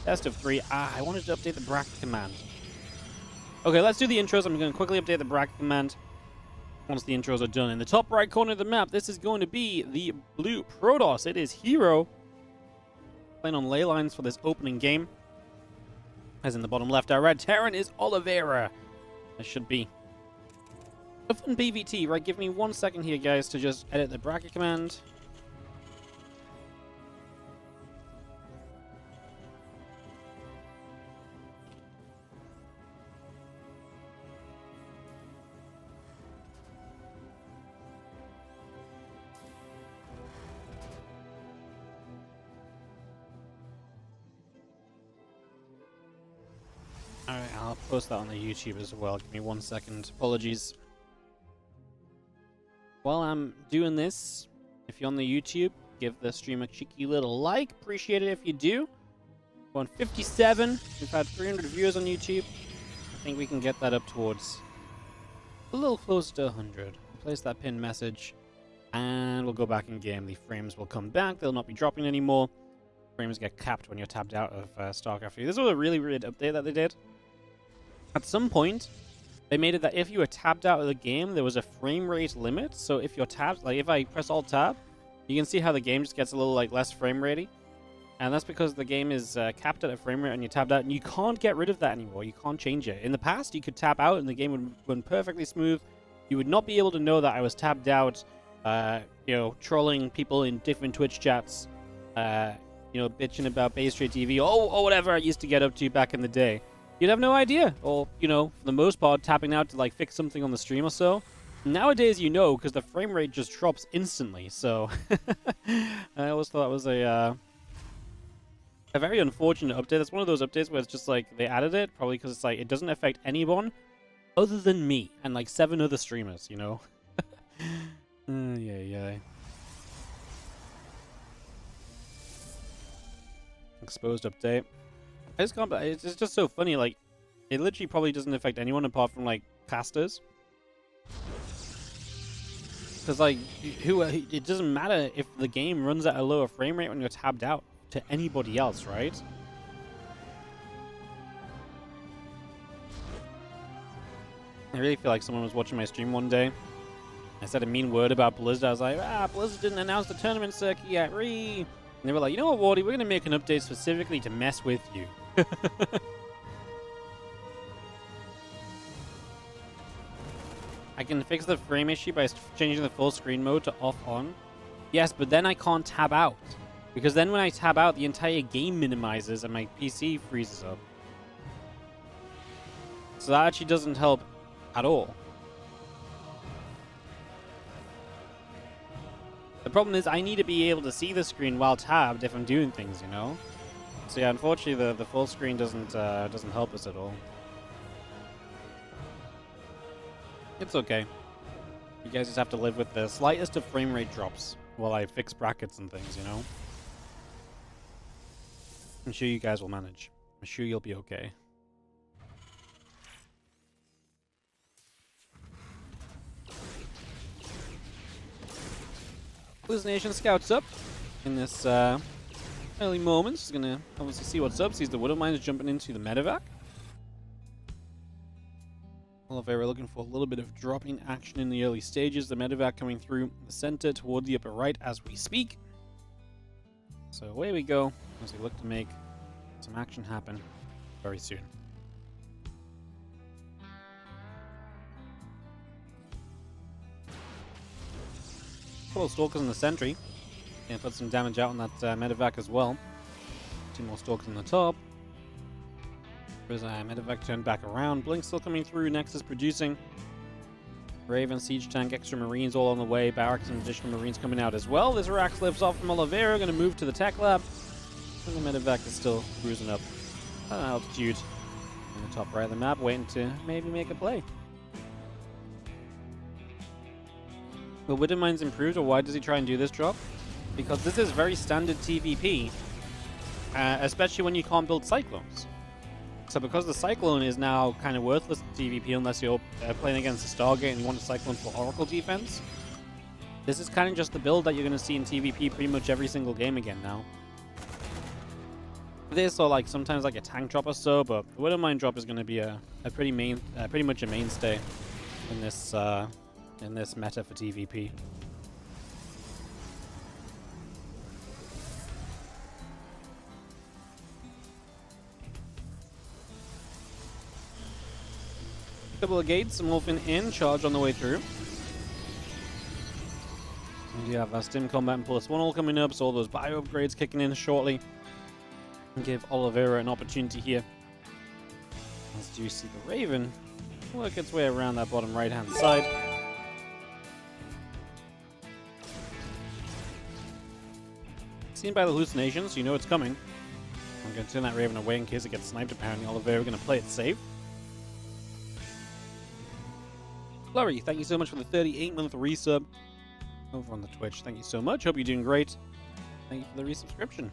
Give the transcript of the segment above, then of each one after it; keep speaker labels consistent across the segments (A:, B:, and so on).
A: Best of 3. I wanted to update the bracket command. Okay, let's do the intros. I'm going to quickly update the bracket command once the intros are done. In the top right corner of the map, this is going to be the blue Protoss. It is herO. Playing on ley lines for this opening game. As in the bottom left, our red Terran is Oliveira. That should be a fun PvT, right? Give me 1 second here, guys, to just edit the bracket command. Alright, I'll post that on the YouTube as well. Give me 1 second. Apologies. While I'm doing this, if you're on the YouTube, give the stream a cheeky little like. Appreciate it if you do. We're on 57. We've had 300 viewers on YouTube. I think we can get that up towards a little closer to 100. Place that pinned message, and we'll go back in game. The frames will come back. They'll not be dropping anymore. Frames get capped when you're tapped out of StarCraft. This was a really weird update that they did. At some point, they made it that if you were tapped out of the game, there was a frame rate limit. So if you're tapped, like if I press Alt-Tab, you can see how the game just gets a little like less frame ratey. And that's because the game is capped at a frame rate and you're tapped out, and you can't get rid of that anymore. You can't change it. In the past, you could tap out and the game would run perfectly smooth. You would not be able to know that I was tapped out, you know, trolling people in different Twitch chats, you know, bitching about WardiTV, or whatever I used to get up to back in the day. You'd have no idea. Or, you know, for the most part, tapping out to, like, fix something on the stream or so. Nowadays, you know, because the frame rate just drops instantly, so... I always thought it was a very unfortunate update. That's one of those updates where it's just, like, they added it, probably because it's, like, it doesn't affect anyone other than me and, like, 7 other streamers, you know? Yeah. Exposed update. I just can't. It's just so funny. Like, it literally probably doesn't affect anyone apart from like casters. Because like, it doesn't matter if the game runs at a lower frame rate when you're tabbed out to anybody else, right? I really feel like someone was watching my stream one day. I said a mean word about Blizzard. I was like, Blizzard didn't announce the tournament circuit yet. And they were like, you know what, Wardy, we're going to make an update specifically to mess with you. I can fix the frame issue by changing the full screen mode to off-on. Yes, but then I can't tab out. Because then when I tab out, the entire game minimizes and my PC freezes up. So that actually doesn't help at all. The problem is I need to be able to see the screen while tabbed if I'm doing things, you know? So yeah, unfortunately the full screen doesn't help us at all. It's okay. You guys just have to live with the slightest of frame rate drops while I fix brackets and things, you know? I'm sure you guys will manage. I'm sure you'll be okay. Blizz Nation scouts up in this early moments. He's gonna obviously see what's up. Sees the Widow Mines jumping into the medevac. Oliveira looking for a little bit of dropping action in the early stages. The medevac coming through the center toward the upper right as we speak. So away we go as we look to make some action happen very soon. Couple of Stalkers in the sentry. Gonna put some damage out on that medevac as well. 2 more Stalkers on the top. There's a medevac turned back around. Blink still coming through. Nexus producing. Raven, Siege Tank, extra Marines all on the way. Barracks and additional Marines coming out as well. This Rax lifts off from Oliveira. Going to move to the tech lab. And the medevac is still cruising up at an altitude in the top right of the map, waiting to maybe make a play. Will Widow Mines improved, or why does he try and do this drop? Because this is very standard TVP, especially when you can't build Cyclones. So because the Cyclone is now kind of worthless TVP unless you're playing against a Stargate and you want a Cyclone for Oracle defense, this is kind of just the build that you're going to see in TVP pretty much every single game again now. this or like sometimes like a tank drop or so, but the Widowmine drop is going to be a pretty much a mainstay in this meta for TVP. Couple of gates, Morphin in, charge on the way through. And you have a Stim Combat and +1 all coming up, so all those bio upgrades kicking in shortly. And give Oliveira an opportunity here. As you see the Raven work its way around that bottom right hand side. Seen by the hallucinations, you know it's coming. I'm going to turn that Raven away in case it gets sniped. Apparently Oliveira going to play it safe. Flurry, thank you so much for the 38-month resub over on the Twitch. Thank you so much. Hope you're doing great. Thank you for the resubscription.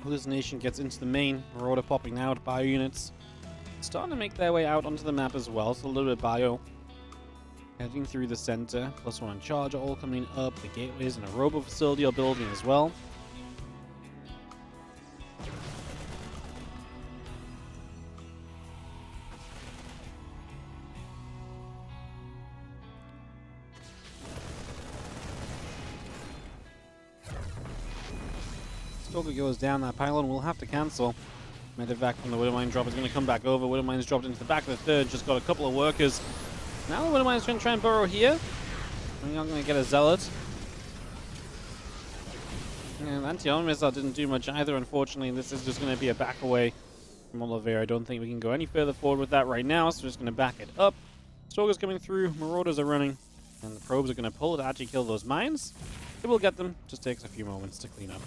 A: Hallucination gets into the main. Marauder popping out. Bio units starting to make their way out onto the map as well. So a little bit of bio heading through the center. +1 on charge are all coming up. The gateways and a robo facility are building as well. Stalker goes down, that pylon will have to cancel. Medevac from the Widowmine drop is going to come back over. Widowmine's dropped into the back of the third, just got a couple of workers. Now the Widowmine's going to try and burrow here. We're not going to get a Zealot. And anti-armor missile didn't do much either, unfortunately. This is just going to be a back away from Oliveira. I don't think we can go any further forward with that right now, so we're just going to back it up. Stalker's coming through, Marauders are running, and the probes are going to pull to actually kill those mines. It will get them, just takes a few moments to clean up.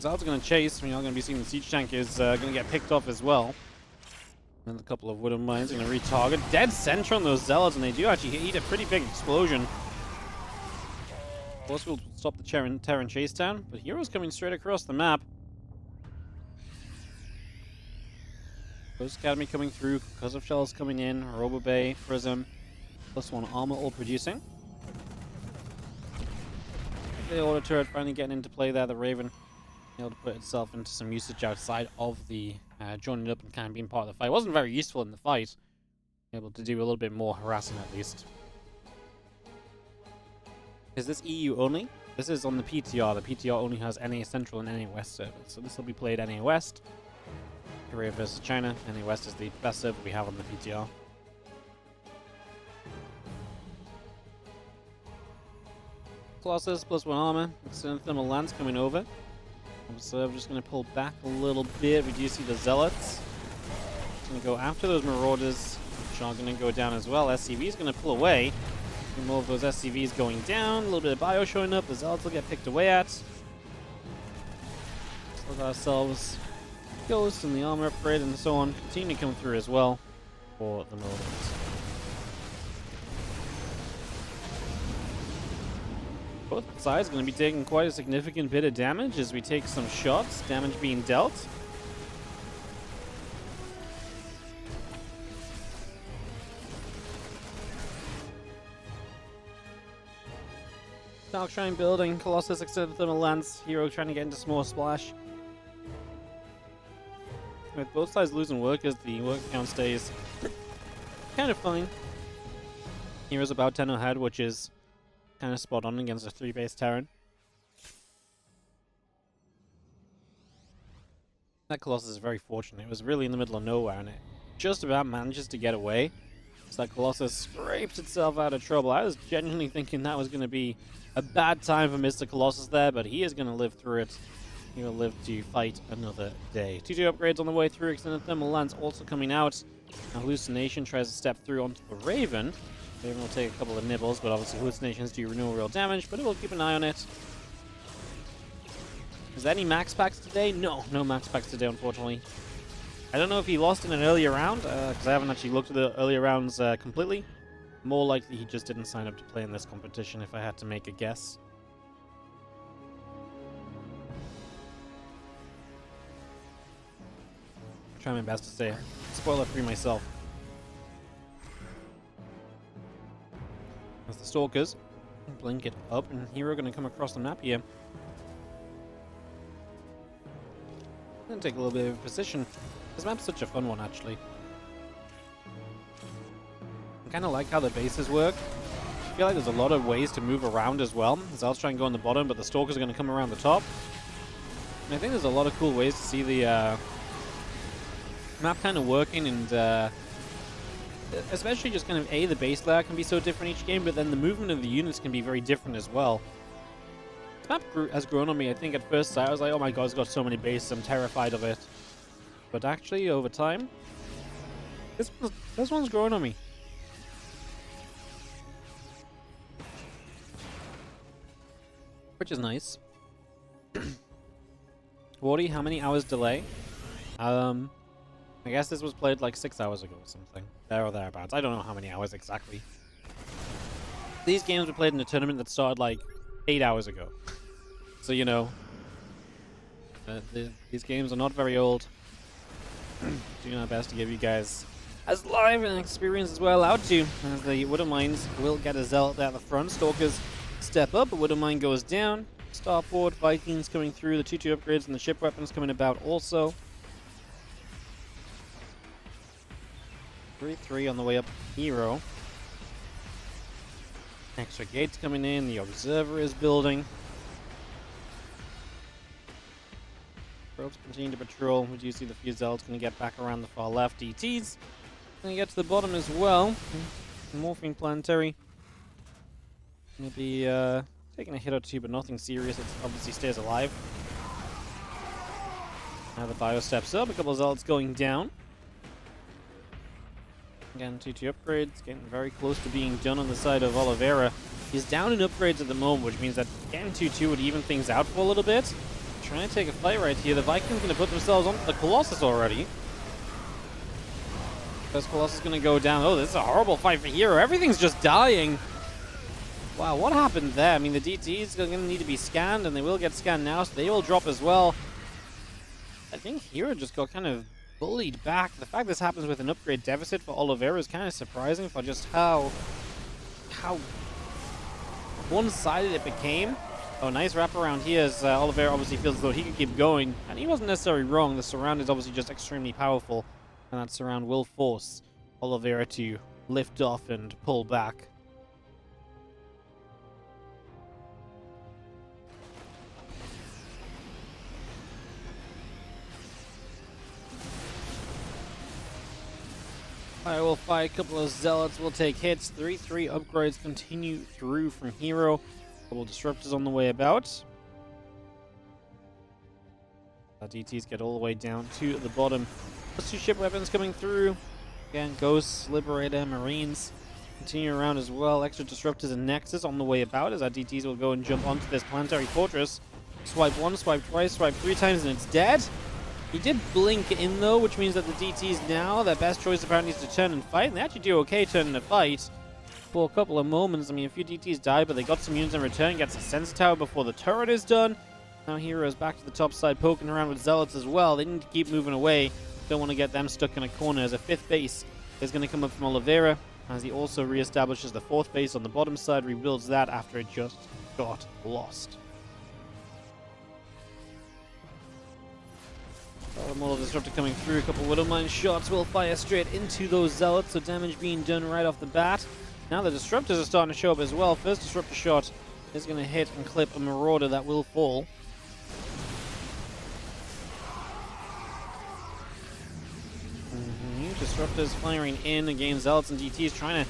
A: Zealot's going to chase. We're not going to be seeing the siege tank is going to get picked off as well. And a couple of Widow Mines going to retarget. Dead center on those Zealots, and they do actually eat a pretty big explosion. Of course, we'll stop the Terran chase down, but hero's coming straight across the map. Ghost Academy coming through, because of shells coming in, Robo Bay, Prism, +1 armor all producing. The auto turret finally getting into play there, the Raven able to put itself into some usage outside of the joining up and kind of being part of the fight. It wasn't very useful in the fight. Able to do a little bit more harassing at least. Is this EU only? This is on the PTR. The PTR only has NA Central and NA West servers. So this will be played NA West. Korea versus China. NA West is the best server we have on the PTR. Colossus +1 armor. Extended thermal lance coming over. So I'm just going to pull back a little bit. We do see the Zealots. Going to go after those Marauders, which are going to go down as well. SCV is going to pull away. More of those SCVs going down. A little bit of bio showing up. The Zealots will get picked away at. Let's look at ourselves. Ghost and the armor upgrade and so on continue to come through as well for the Marauders. Both sides going to be taking quite a significant bit of damage as we take some shots. Damage being dealt. Dark Shrine building. Colossus extended thermal lance. Hero trying to get into small splash. With both sides losing workers, the work count stays kind of fine. Hero's about 10 ahead, which is kind of spot on against a 3-base Terran. That Colossus is very fortunate. It was really in the middle of nowhere and it just about manages to get away. So that Colossus scrapes itself out of trouble. I was genuinely thinking that was going to be a bad time for Mr. Colossus there, but he is going to live through it. He will live to fight another day. 2 upgrades on the way through. Extended thermal lance also coming out. Now Hallucination tries to step through onto the Raven. Raven will take a couple of nibbles, but obviously hallucinations do no real damage, but it will keep an eye on it. Is there any max packs today? No max packs today, unfortunately. I don't know if he lost in an earlier round, because I haven't actually looked at the earlier rounds completely. More likely he just didn't sign up to play in this competition, if I had to make a guess. I'll try my best to stay spoiler-free myself. As the Stalkers blink it up, and herO going to come across the map here. Gonna take a little bit of position. This map's such a fun one, actually. I kind of like how the bases work. I feel like there's a lot of ways to move around as well. Zealots try and go on the bottom, but the Stalkers are going to come around the top. And I think there's a lot of cool ways to see the map kind of working, and especially just kind of the base layout can be so different each game, but then the movement of the units can be very different as well. This map has grown on me. I think at first sight I was like, oh my god, it's got so many bases, I'm terrified of it. But actually, over time, this one's grown on me. Which is nice. Wardy, how many hours delay? I guess this was played like 6 hours ago or something. There or thereabouts. I don't know how many hours exactly. These games were played in a tournament that started like 8 hours ago. So, you know, these games are not very old. Doing our best to give you guys as live an experience as we're allowed to. As the Widowmines will get a Zealot there at the front. Stalkers step up, but Widowmine goes down. Starport, Vikings coming through, the 2-2 upgrades and the ship weapons coming about also. 3-3 on the way up herO. Extra gates coming in, the Observer is building. Probes continue to patrol. We do see the few Zealots going to get back around the far left. DT's going to get to the bottom as well. Morphine Planetary going to be taking a hit or two, but nothing serious. It obviously stays alive. Now the Bio steps up. A couple of Zealots going down. Again, 2-2 upgrades. Getting very close to being done on the side of Oliveira. He's down in upgrades at the moment, which means that getting 2-2 would even things out for a little bit. Trying to take a fight right here. The Vikings going to put themselves on the Colossus already. First Colossus going to go down. Oh, this is a horrible fight for herO. Everything's just dying. Wow, what happened there? I mean, the DTs are going to need to be scanned, and they will get scanned now, so they will drop as well. I think herO just got kind of bullied back. The fact this happens with an upgrade deficit for Oliveira is kind of surprising for just how one-sided it became. Oh, nice wrap around here as Oliveira obviously feels as though he could keep going. And he wasn't necessarily wrong. The surround is obviously just extremely powerful. And that surround will force Oliveira to lift off and pull back. I will fight a couple of Zealots. We'll take hits. 3-3 upgrades continue through from herO. Couple disruptors on the way about. DTs get all the way down to the bottom. Plus 2 ship weapons coming through. Again, Ghosts, Liberator, Marines continue around as well. Extra disruptors and Nexus on the way about as our DTs will go and jump onto this planetary fortress. Swipe 1, swipe twice, swipe 3 times, and it's dead. He did blink in though, which means that the DTs now, their best choice apparently is to turn and fight. And they actually do okay turning to fight. For a couple of moments. I mean, a few DTs died, but they got some units in return. Gets a sensor tower before the turret is done. Now herO's back to the top side, poking around with Zealots as well. They need to keep moving away. Don't want to get them stuck in a corner, as a 5th base is going to come up from Oliveira, as he also reestablishes the 4th base on the bottom side, rebuilds that after it just got lost. Model Disruptor coming through. A couple Widowmine shots will fire straight into those Zealots, so damage being done right off the bat. Now the Disruptors are starting to show up as well. First Disruptor shot is going to hit and clip a Marauder that will fall. Disruptors firing in against Zealots and DTs, trying to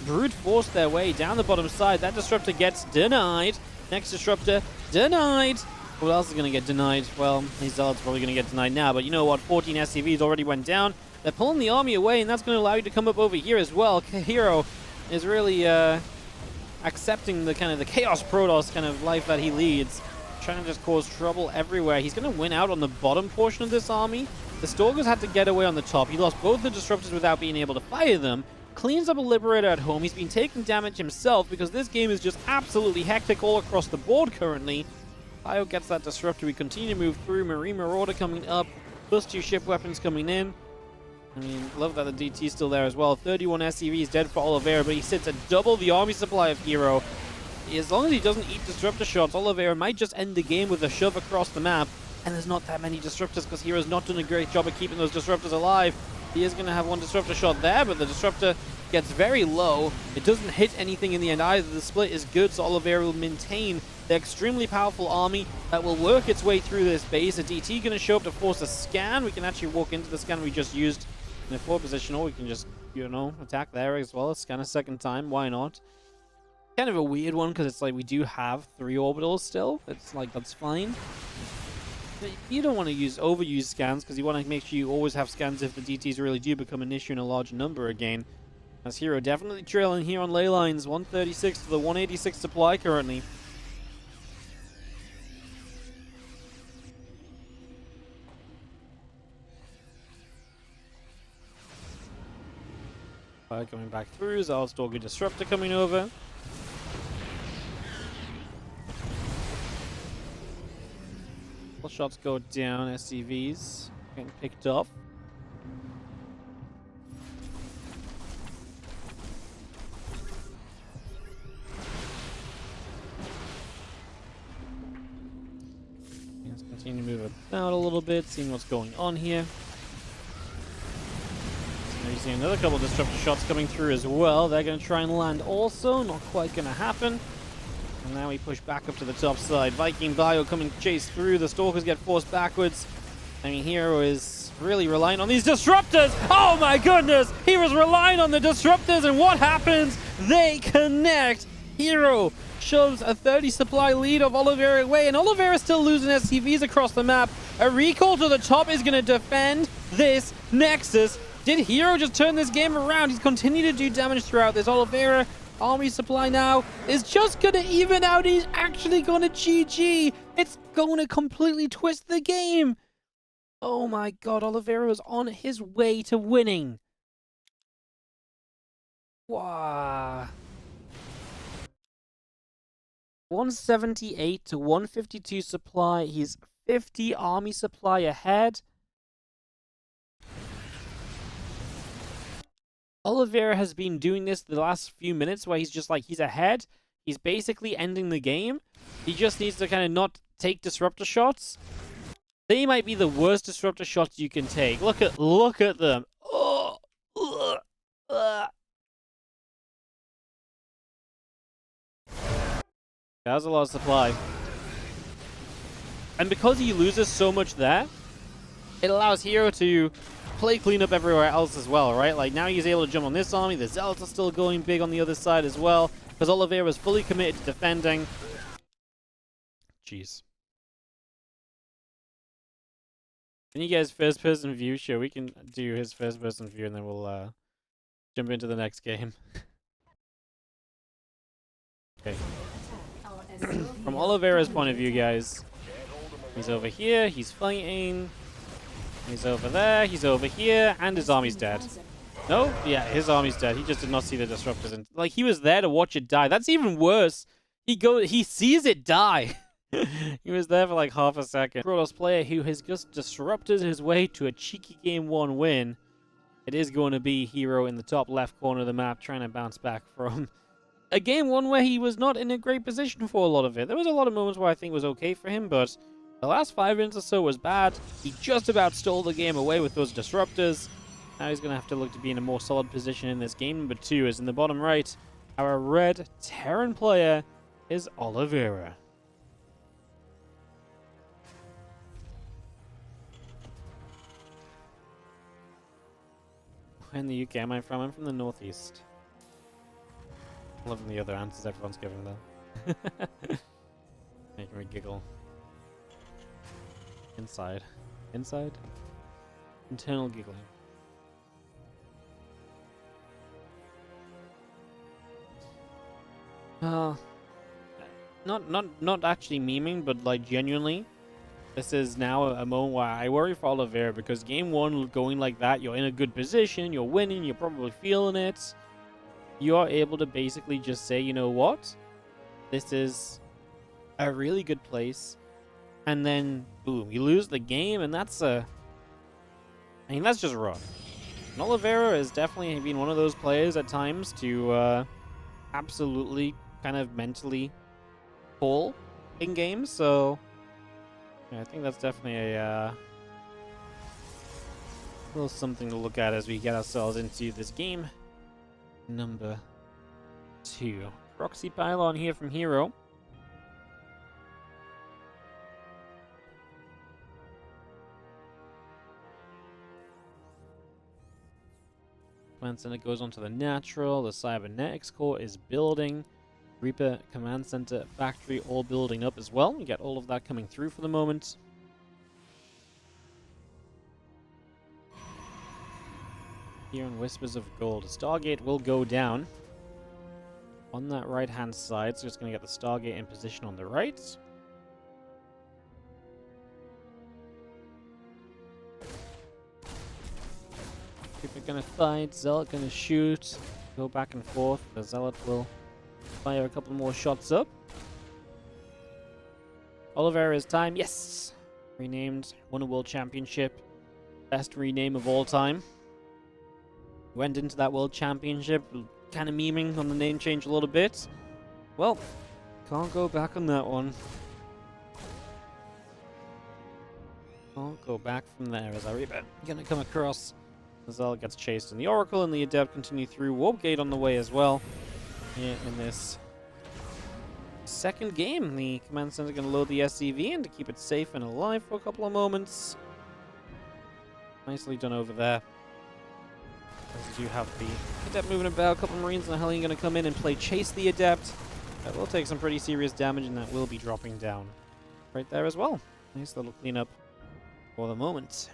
A: brute force their way down the bottom side. That Disruptor gets denied. Next Disruptor denied. What else is going to get denied? Well, these Zealots are probably going to get denied now, but you know what? 14 SCVs already went down. They're pulling the army away, and that's going to allow you to come up over here as well. herO is really accepting the kind of the Chaos Protoss kind of life that he leads, trying to just cause trouble everywhere. He's going to win out on the bottom portion of this army. The Stalkers had to get away on the top. He lost both the Disruptors without being able to fire them. Cleans up a Liberator at home. He's been taking damage himself because this game is just absolutely hectic all across the board currently. Bio gets that Disruptor. We continue to move through. Marine Marauder coming up. Plus 2 ship weapons coming in. I mean, love that the DT's still there as well. 31 SCV is dead for Oliveira, but he sits at double the army supply of herO. As long as he doesn't eat disruptor shots, Oliveira might just end the game with a shove across the map. And there's not that many disruptors because herO's not doing a great job of keeping those disruptors alive. He is going to have one disruptor shot there, but the disruptor gets very low. It doesn't hit anything in the end either. The split is good, so Oliveira will maintain the extremely powerful army that will work its way through this base. A DT going to show up to force a scan. We can actually walk into the scan we just used in a forward position, or we can just, you know, attack there as well. Scan a second time. Why not? Kind of a weird one because it's like we do have 3 orbitals still. It's like, that's fine. But you don't want to overuse scans because you want to make sure you always have scans if the DTs really do become an issue in a large number again. As herO definitely trailing here on ley lines. 136 to the 186 supply currently. Coming back through, Zalstorger Disruptor coming over. All shots go down, SCVs getting picked up. Let's continue to move about a little bit, seeing what's going on here. You see another couple of disruptor shots coming through as well. They're going to try and land also. Not quite going to happen. And now we push back up to the top side. Viking Bio coming chase through. The Stalkers get forced backwards. I mean, herO is really relying on these disruptors. Oh my goodness! He was relying on the disruptors, and what happens? They connect. herO shoves a 30 supply lead of Oliveira away, and Oliveira still losing SCVs across the map. A recall to the top is going to defend this Nexus. Did herO just turn this game around? He's continued to do damage throughout this. Oliveira, army supply now, is just going to even out. He's actually going to GG. It's going to completely twist the game. Oh my god, Oliveira was on his way to winning. Wow. 178 to 152 supply. He's 50 army supply ahead. Oliveira has been doing this the last few minutes where he's just like, he's ahead. He's basically ending the game. He just needs to kind of not take disruptor shots. They might be the worst disruptor shots you can take. Look at them. Oh, That was a lot of supply. And because he loses so much there, it allows herO to play cleanup everywhere else as well, right? Like, now he's able to jump on this army. The Zealots are still going big on the other side as well, because Oliveira was fully committed to defending. Jeez. Can you guys first-person view? Sure, we can do his first-person view, and then we'll jump into the next game. Okay. From Oliveira's point of view, guys, he's over here, he's fighting. He's over there, he's over here, and his army's dead. No? Yeah, his army's dead. He just did not see the disruptors. And like, he was there to watch it die. That's even worse. He sees it die. He was there for like half a second. Protoss player who has just disrupted his way to a cheeky game 1 win. It is going to be herO in the top left corner of the map, trying to bounce back from a game 1 where he was not in a great position for a lot of it. There was a lot of moments where I think it was okay for him, but the last 5 minutes or so was bad. He just about stole the game away with those disruptors. Now he's going to have to look to be in a more solid position in this game. Number 2 is in the bottom right. Our red Terran player is Oliveira. Where in the UK am I from? I'm from the northeast. Loving the other answers everyone's giving though. Making me giggle. Inside. Inside? Internal giggling. Not actually memeing, but like genuinely, this is now a moment where I worry for Oliveira, because game 1 going like that, you're in a good position, you're winning, you're probably feeling it. You are able to basically just say, you know what? This is a really good place. And then, boom, you lose the game, and that's I mean, that's just rough. And Oliveira has definitely been one of those players at times to absolutely kind of mentally pull in games, so yeah, I think that's definitely a little something to look at as we get ourselves into this game number 2. Proxy pylon here from herO. Command Center goes on to the natural. The cybernetics core is building. Reaper Command Center factory all building up as well. We get all of that coming through for the moment. Here in Whispers of Gold, Stargate will go down on that right-hand side, so it's going to get the Stargate in position on the right. Reaper going to fight, Zealot going to shoot, go back and forth. The Zealot will fire a couple more shots up. Oliveira's time, yes! Renamed, won a world championship. Best rename of all time. Went into that world championship kind of memeing on the name change a little bit. Well, can't go back on that one. Can't go back from there as our Reaper gonna come across. The Zealot gets chased in the Oracle, and the Adept continue through. Warp Gate on the way as well. Here in this second game, the Command Center going to load the SCV in to keep it safe and alive for a couple of moments. Nicely done over there. As you have the Adept moving about, a couple of Marines and a Hellion going to come in and play chase the Adept. That will take some pretty serious damage, and that will be dropping down right there as well. Nice little cleanup for the moment.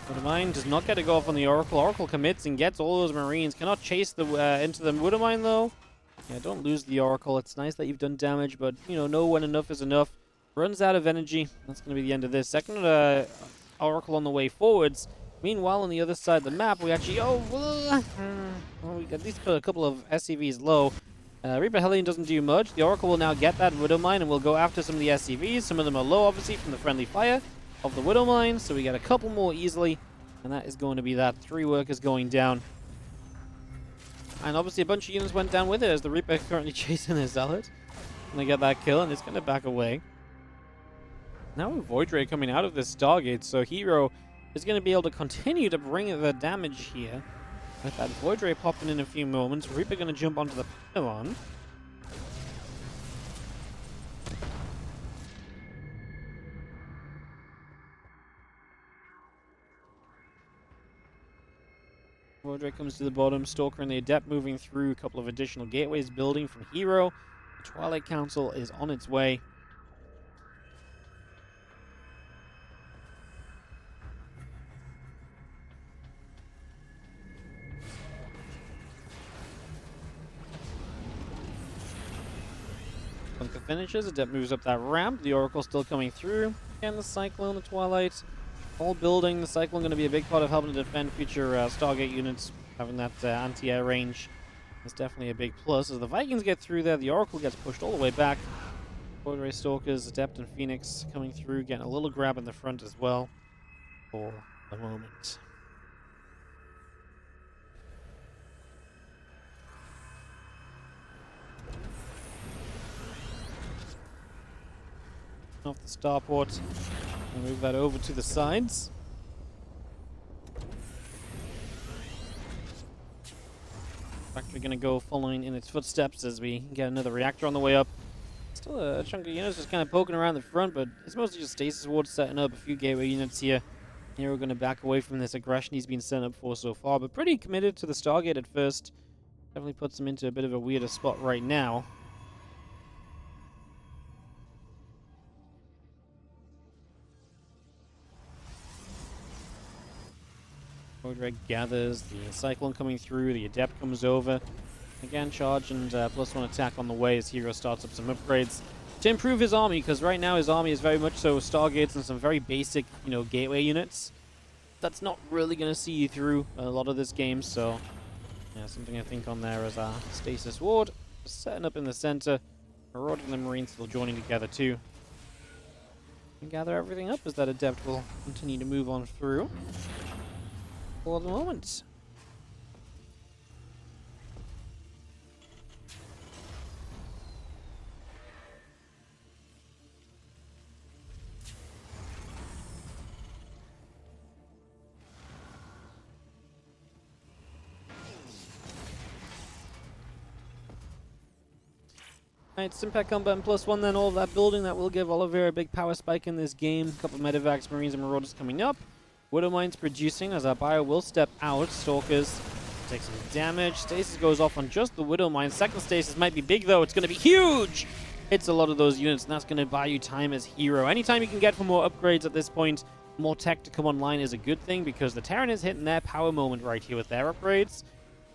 A: Widowmine does not get to go off on the Oracle. Oracle commits and gets all those Marines. Cannot chase the into the Widowmine though. Yeah, don't lose the Oracle. It's nice that you've done damage, but you know when enough is enough. Runs out of energy. That's going to be the end of this. Second Oracle on the way forwards. Meanwhile, on the other side of the map, we actually we at least put a couple of SCVs low. Reaper Hellion doesn't do much. The Oracle will now get that Widowmine and will go after some of the SCVs. Some of them are low, obviously, from the friendly fire of the Widowmine, so we get a couple more easily, and that is going to be that. 3 workers going down. And obviously a bunch of units went down with it as the Reaper currently chasing his Zealot. And they get that kill, and it's going to back away. Now with Void Ray coming out of this Stargate, so herO is going to be able to continue to bring the damage here. With that Void Ray popping in a few moments, Reaper going to jump onto the pylon. Void Ray comes to the bottom. Stalker and the Adept moving through. A couple of additional gateways building from herO. The Twilight Council is on its way. Bunker finishes. Adept moves up that ramp. The Oracle still coming through. Again, the Cyclone, the Twilight. All building. The Cyclone going to be a big part of helping to defend future Stargate units. Having that anti-air range is definitely a big plus. As the Vikings get through there, the Oracle gets pushed all the way back. Void Ray Stalkers, Adept and Phoenix coming through, getting a little grab in the front as well for the moment. Off the starport and move that over to the sides. Factory gonna go following in its footsteps as we get another reactor on the way up. Still a chunk of units just kind of poking around the front, but it's mostly just stasis wards setting up. A few gateway units here. Here we're gonna back away from this aggression he's been set up for so far, but pretty committed to the Stargate at first. Definitely puts him into a bit of a weirder spot right now. Void Ray gathers, the Cyclone coming through, the Adept comes over. Again, charge and +1 attack on the way as herO starts up some upgrades to improve his army, because right now his army is very much so Stargates and some very basic, gateway units. That's not really going to see you through a lot of this game, so yeah, something I think on there as a Stasis Ward. Just setting up in the center. Marauder and the Marine still joining together too. And gather everything up as that Adept will continue to move on through for the moment. Alright, Stimpack combat and +1 then, all of that building. That will give Oliveira a big power spike in this game. A couple of Medivacs, Marines, and Marauders coming up. Widow Mine's producing as our bio will step out. Stalkers take some damage. Stasis goes off on just the Widow Mine. Second stasis might be big though. It's going to be huge! Hits a lot of those units, and that's going to buy you time as herO. Anytime you can get for more upgrades at this point, more tech to come online is a good thing, because the Terran is hitting their power moment right here with their upgrades.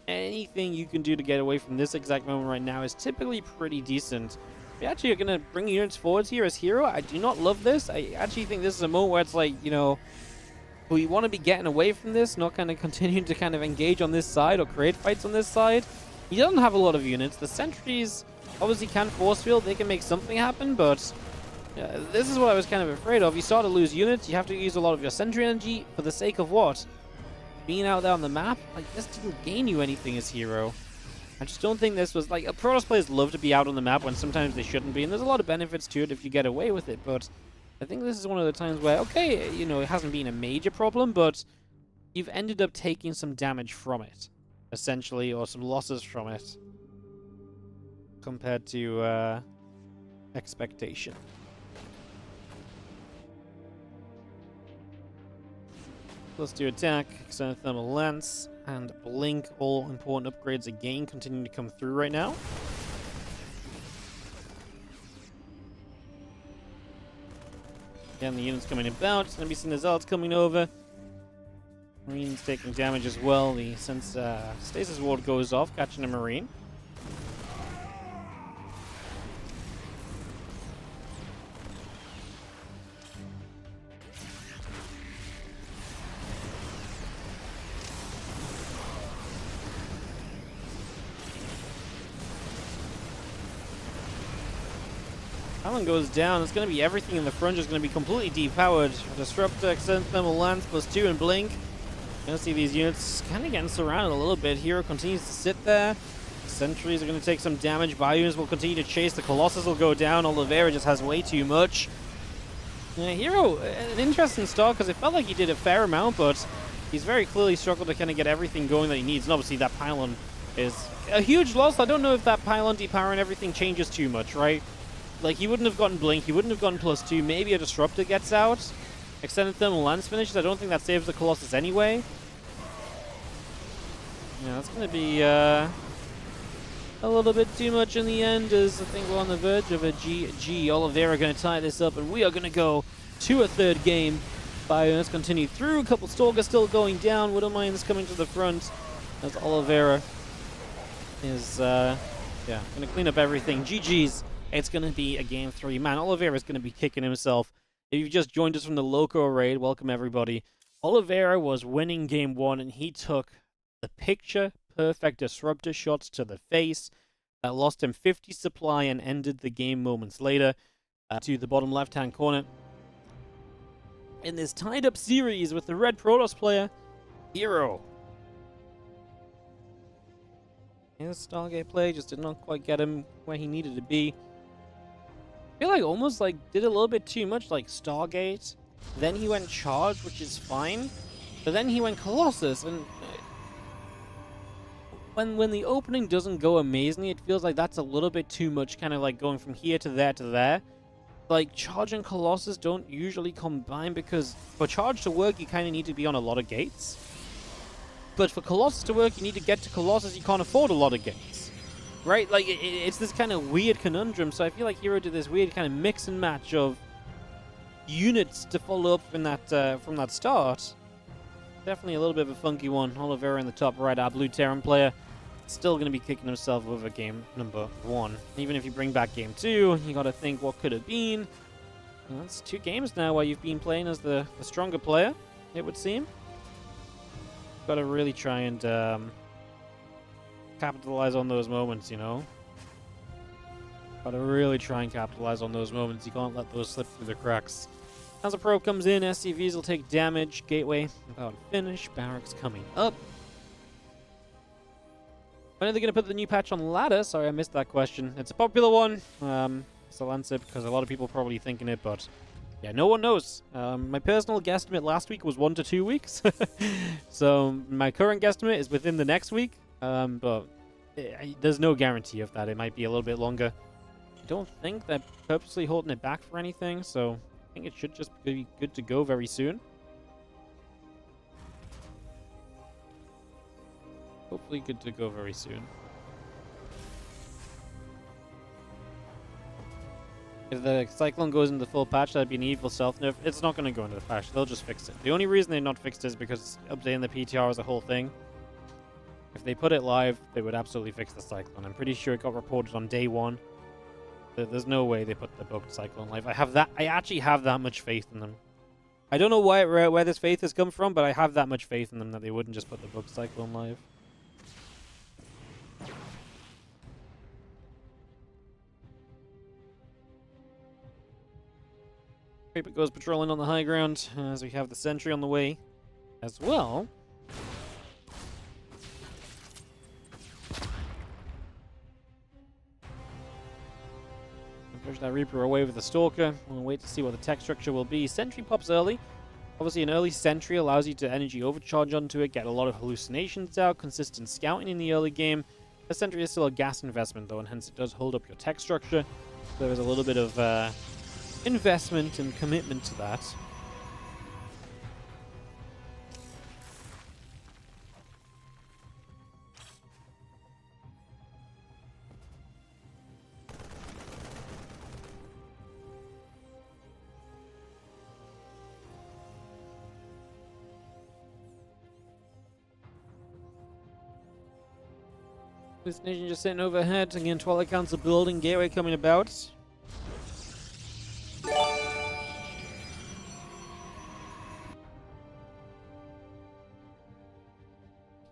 A: Anything you can do to get away from this exact moment right now is typically pretty decent. We actually are going to bring units forwards here as herO. I do not love this. I actually think this is a moment where it's like, you know, we want to be getting away from this, not kind of continuing to kind of engage on this side or create fights on this side. He doesn't have a lot of units. The sentries obviously can force field. They can make something happen, but this is what I was kind of afraid of. You start to lose units. You have to use a lot of your sentry energy for the sake of what? Being out there on the map, like, this didn't gain you anything as herO. I just don't think this was, like, Protoss players love to be out on the map when sometimes they shouldn't be, and there's a lot of benefits to it if you get away with it, but I think this is one of the times where, okay, you know, it hasn't been a major problem, but you've ended up taking some damage from it, essentially, or some losses from it, compared to expectation. Let's do attack, extended thermal lance, and blink. All important upgrades again continuing to come through right now. Again, the units coming about. It's going to be some Zealots coming over. Marines taking damage as well. Since Stasis Ward goes off, catching a Marine. Talon goes down. It's going to be everything in the front is going to be completely depowered. Disruptor, extended thermal lance, +2 and blink. Going to see these units kind of getting surrounded a little bit. herO continues to sit there. Sentries are going to take some damage. Biounits will continue to chase. The Colossus will go down. Oliveira just has way too much. herO, an interesting start because it felt like he did a fair amount, but he's very clearly struggled to kind of get everything going that he needs. And obviously that pylon is a huge loss. I don't know if that pylon depowering everything changes too much, right? Like, he wouldn't have gotten blink, he wouldn't have gotten +2, maybe a disruptor gets out. Extended thermal lance finishes, I don't think that saves the Colossus anyway. Yeah, that's going to be a little bit too much in the end, as I think we're on the verge of a GG. Oliveira going to tie this up, and we are going to go to a third game. Biounits continue through, a couple Stalkers still going down, Widow Mines coming to the front, as Oliveira is, going to clean up everything. GG's. It's going to be a game 3. Man, Oliveira is going to be kicking himself. If you've just joined us from the Loco raid, welcome everybody. Oliveira was winning game 1, and he took the picture-perfect disruptor shots to the face that lost him 50 supply and ended the game moments later. To the bottom left-hand corner. In this tied-up series with the red Protoss player, herO. His Stargate play just did not quite get him where he needed to be. I feel like almost like did a little bit too much, like Stargate. Then he went Charge, which is fine. But then he went Colossus, and when the opening doesn't go amazingly, it feels like that's a little bit too much, kind of like going from here to there to there. Like, Charge and Colossus don't usually combine, because for Charge to work, you kind of need to be on a lot of gates. But for Colossus to work, you need to get to Colossus, you can't afford a lot of gates. Right? Like, it's this kind of weird conundrum, so I feel like herO did this weird kind of mix and match of units to follow up in that from that start. Definitely a little bit of a funky one. Oliveira in the top right, our blue Terran player, still going to be kicking himself over game number 1. Even if you bring back game 2, you got to think what could have been. Well, that's 2 games now where you've been playing as the stronger player, it would seem. Got to really try and capitalize on those moments, you know. Gotta really try and capitalize on those moments. You can't let those slip through the cracks. As a probe comes in, SCVs will take damage. Gateway about to finish. Barracks coming up. When are they going to put the new patch on ladder? Sorry, I missed that question. It's a popular one. So I'll answer it because a lot of people are probably thinking it, but yeah, no one knows. My personal guesstimate last week was 1 to 2 weeks. So my current guesstimate is within the next week, but there's no guarantee of that. It might be a little bit longer. I don't think they're purposely holding it back for anything, so I think it should just be good to go very soon. Hopefully good to go very soon. If the Cyclone goes into the full patch, that'd be an evil self-nerf. It's not going to go into the patch. They'll just fix it. The only reason they've not fixed it is because updating the PTR is a whole thing. If they put it live, they would absolutely fix the Cyclone. I'm pretty sure it got reported on day 1. There's no way they put the bugged Cyclone live. I actually have that much faith in them. I don't know where this faith has come from, but I have that much faith in them that they wouldn't just put the bugged Cyclone live. Paper goes patrolling on the high ground as we have the sentry on the way as well. Push that Reaper away with the Stalker. We'll wait to see what the tech structure will be. Sentry pops early. Obviously, an early Sentry allows you to energy overcharge onto it, get a lot of hallucinations out, consistent scouting in the early game. The Sentry is still a gas investment, though, and hence it does hold up your tech structure. So there is a little bit of investment and commitment to that. This nation just sitting overhead. Again, Twilight Council building, gateway coming about.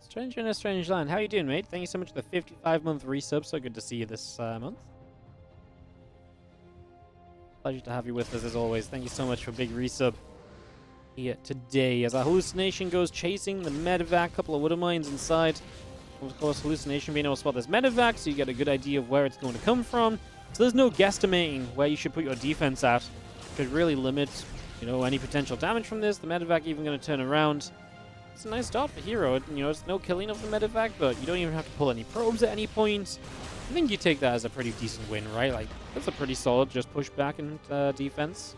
A: Stranger in a strange land. How you doing, mate? Thank you so much for the 55-month resub. So good to see you this month. Pleasure to have you with us as always. Thank you so much for big resub here today. As our hallucination goes chasing the medevac, couple of widow mines inside. Of course, hallucination being able to spot this medevac, so you get a good idea of where it's going to come from. So there's no guesstimating where you should put your defense at. Could really limit, any potential damage from this. The medevac even going to turn around. It's a nice start for herO. It's no killing of the medevac, but you don't even have to pull any probes at any point. I think you take that as a pretty decent win, right? Like, that's a pretty solid just push back in defense.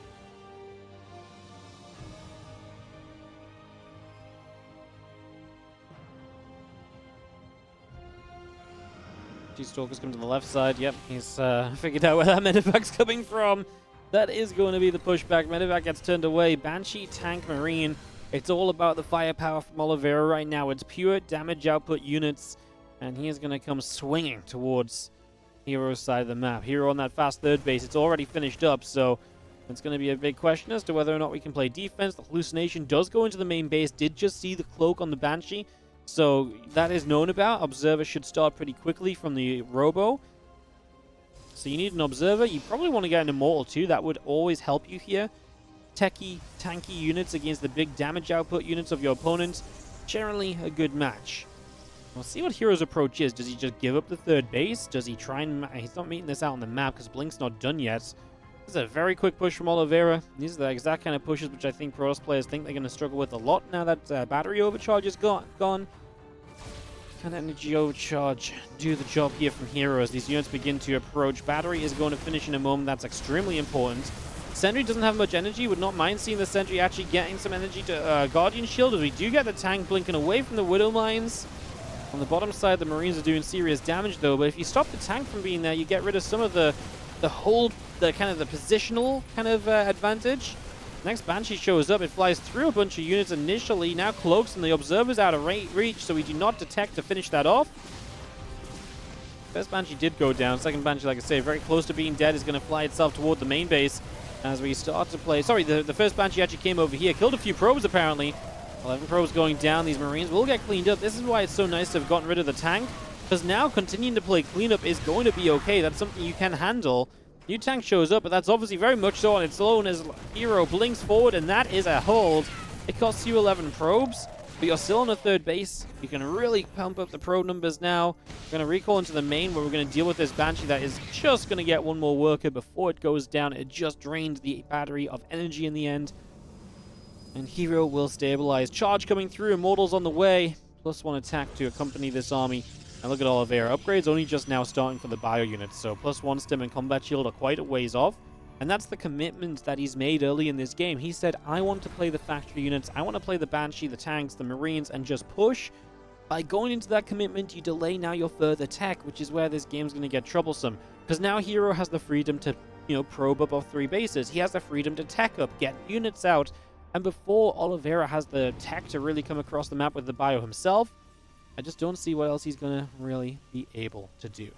A: Two Stalkers come to the left side. Yep, he's figured out where that medevac's coming from. That is going to be the pushback. Medevac gets turned away. Banshee, Tank, Marine. It's all about the firepower from Oliveira right now. It's pure damage output units. And he is going to come swinging towards herO's side of the map. herO on that fast third base. It's already finished up, so it's going to be a big question as to whether or not we can play defense. The hallucination does go into the main base. Did just see the cloak on the Banshee. So that is known about. Observer should start pretty quickly from the Robo. So you need an Observer. You probably want to get an Immortal too. That would always help you here. Techie, tanky units against the big damage output units of your opponent. Generally a good match. We'll see what herO's approach is. Does he just give up the third base? Does he try and... He's not meeting this out on the map because Blink's not done yet. This is a very quick push from Oliveira. These are the exact kind of pushes which I think Protoss players think they're going to struggle with a lot now that battery overcharge is gone. Can energy overcharge do the job here from herO as these units begin to approach? Battery is going to finish in a moment. That's extremely important. Sentry doesn't have much energy. Would not mind seeing the Sentry actually getting some energy to Guardian Shield as we do get the tank blinking away from the Widow Mines. On the bottom side, the Marines are doing serious damage though, but if you stop the tank from being there, you get rid of some of the kind of the positional kind of advantage. Next Banshee shows up. It flies through a bunch of units initially. Now cloaks and the Observer's out of reach, so we do not detect to finish that off. First Banshee did go down. Second Banshee, like I say, very close to being dead, is going to fly itself toward the main base as we start to play. Sorry, the first Banshee actually came over here. Killed a few probes, apparently. 11 probes going down. These Marines will get cleaned up. This is why it's so nice to have gotten rid of the tank, because Because now continuing to play cleanup is going to be okay. That's something you can handle. New tank shows up, but that's obviously very much so on its own as herO blinks forward, and that is a hold. It costs you 11 probes, but you're still on a third base. You can really pump up the probe numbers now. We're going to recall into the main where we're going to deal with this Banshee that is just going to get one more worker before it goes down. It just drained the battery of energy in the end. And herO will stabilize. Charge coming through, Immortals on the way. +1 attack to accompany this army. And look at Oliveira. Upgrades only just now starting for the bio units, so +1 stim and combat shield are quite a ways off. And that's the commitment that he's made early in this game. He said, I want to play the factory units, I want to play the Banshee, the tanks, the Marines, and just push. By going into that commitment, you delay now your further tech, which is where this game's going to get troublesome. Because now herO has the freedom to, probe above 3 bases. He has the freedom to tech up, get units out. And before Oliveira has the tech to really come across the map with the bio himself, I just don't see what else he's going to really be able to do.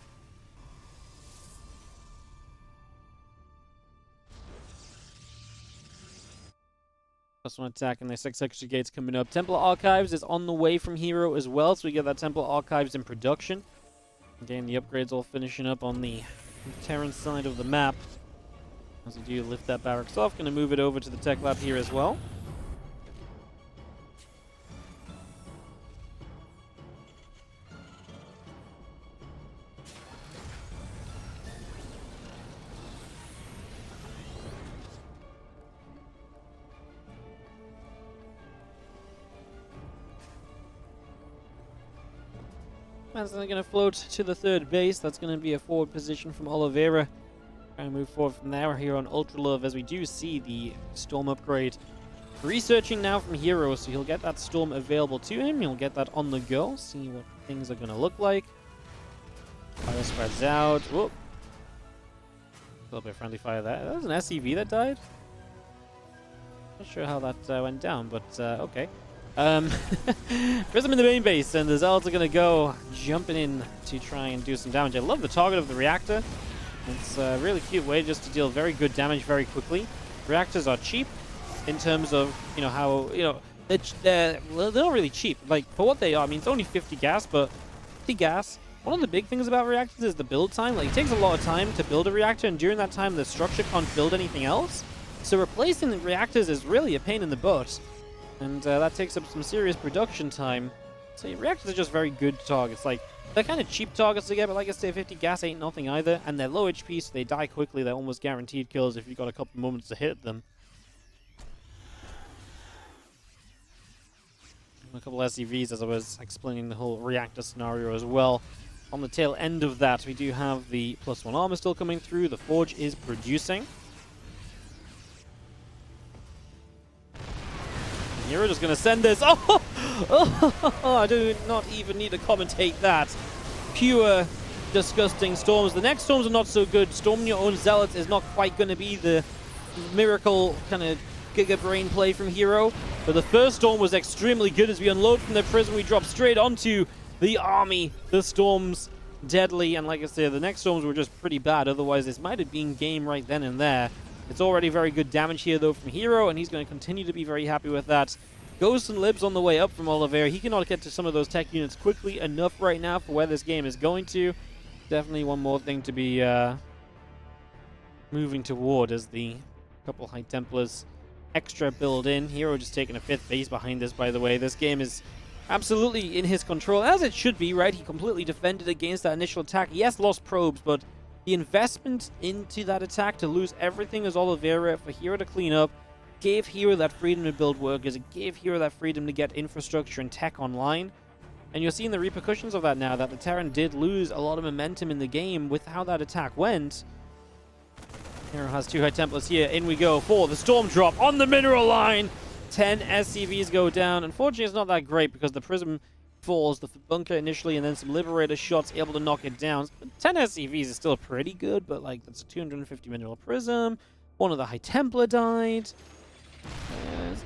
A: +1 attack and the 6 extra gates coming up. Templar Archives is on the way from herO as well, so we get that Templar Archives in production. Again, the upgrades all finishing up on the Terran side of the map. As we do lift that barracks off, going to move it over to the tech lab here as well. That's going to float to the third base. That's going to be a forward position from Oliveira. Trying to move forward from there. We're here on Ultra Love as we do see the Storm upgrade. Researching now from herO, so he'll get that Storm available to him. He'll get that on the go. See what things are going to look like. Fire spreads out. Whoop. A little bit of friendly fire there. That was an SCV that died. Not sure how that went down, but okay. Prism in the main base, and the Zealots are going to go jumping in to try and do some damage. I love the target of the reactor. It's a really cute way just to deal very good damage very quickly. Reactors are cheap in terms of, how, they're not really cheap. Like, for what they are, I mean, it's only 50 gas, but 50 gas. One of the big things about reactors is the build time. Like, it takes a lot of time to build a reactor, and during that time, the structure can't build anything else. So replacing the reactors is really a pain in the butt. And that takes up some serious production time. So reactors are just very good targets. Like, they're kind of cheap targets to get, but like I say, 50 gas ain't nothing either. And they're low HP, so they die quickly. They're almost guaranteed kills if you've got a couple moments to hit them. A couple SCVs as I was explaining the whole reactor scenario as well. On the tail end of that, we do have the +1 armor still coming through. The Forge is producing. You're just going to send this. I do not even need to commentate that. Pure disgusting storms. The next storms are not so good. Storming your own Zealots is not quite going to be the miracle kind of Giga Brain play from herO. But the first storm was extremely good. As we unload from the prism, we drop straight onto the army. The storms deadly. And like I said, the next storms were just pretty bad. Otherwise, this might have been game right then and there. It's already very good damage here, though, from herO, and he's going to continue to be very happy with that. Ghosts and Libs on the way up from Oliveira. He cannot get to some of those tech units quickly enough right now for where this game is going to. Definitely one more thing to be moving toward as the couple High Templars extra build in. herO just taking a 5th base behind this, by the way. This game is absolutely in his control, as it should be, right? He completely defended against that initial attack. Yes, lost probes, but the investment into that attack to lose everything as Oliveira, for herO to clean up, gave herO that freedom to build workers. It gave herO that freedom to get infrastructure and tech online. And you're seeing the repercussions of that now, that the Terran did lose a lot of momentum in the game with how that attack went. herO has 2 High Templars here. In we go for the Storm Drop on the mineral line. 10 SCVs go down. Unfortunately, it's not that great because the Prism falls, the bunker initially, and then some Liberator shots able to knock it down. 10 SCVs is still pretty good, but like that's a 250 mineral prism. One of the High Templar died.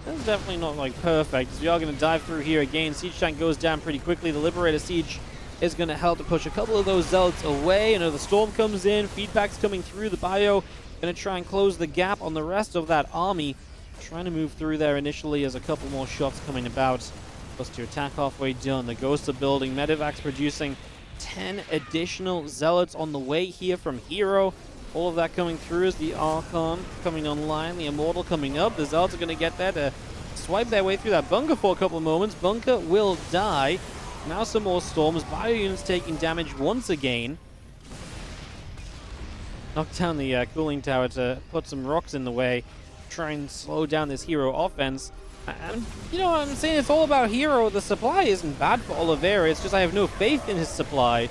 A: That's definitely not like perfect. So we are going to dive through here again. Siege tank goes down pretty quickly. The Liberator Siege is going to help to push a couple of those Zealots away. Another Storm comes in. Feedback's coming through. The bio going to try and close the gap on the rest of that army. Trying to move through there initially as a couple more shots coming about. +2 attack halfway done. The Ghosts are building. Medevac's producing. 10 additional Zealots on the way here from herO. All of that coming through as the Archon coming online, the Immortal coming up. The Zealots are going to get there to swipe their way through that bunker for a couple of moments. Bunker will die. Now some more storms. Bio units taking damage once again. Knock down the cooling tower to put some rocks in the way. Try and slow down this herO offense. And, you know what I'm saying? It's all about herO. The supply isn't bad for Oliveira. It's just I have no faith in his supply.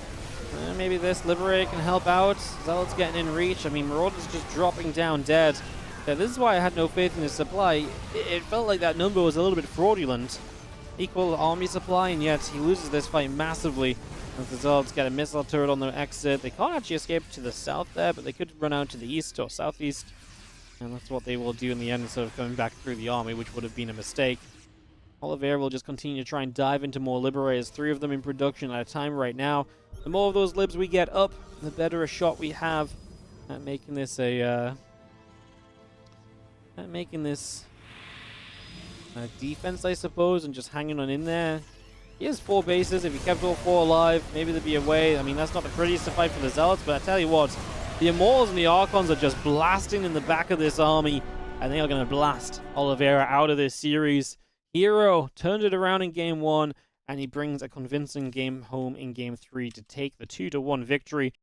A: Maybe this Liberator can help out. Zealot's getting in reach. I mean, Marauder's just dropping down dead. Yeah, this is why I had no faith in his supply. It felt like that number was a little bit fraudulent. Equal army supply, and yet he loses this fight massively. As the Zealots get a missile turret on their exit. They can't actually escape to the south there, but they could run out to the east or southeast. And that's what they will do in the end, instead of going back through the army, which would have been a mistake. Oliveira will just continue to try and dive into more Liberators. 3 of them in production at a time right now. The more of those libs we get up, the better a shot we have at making this a defense, I suppose, and just hanging on in there. He has 4 bases. If he kept all 4 alive, maybe there'd be a way. I mean, that's not the prettiest to fight for the Zealots, but I tell you what, the Immortals and the Archons are just blasting in the back of this army, and they are going to blast Oliveira out of this series. herO turned it around in Game 1, and he brings a convincing game home in Game 3 to take the 2-1 victory.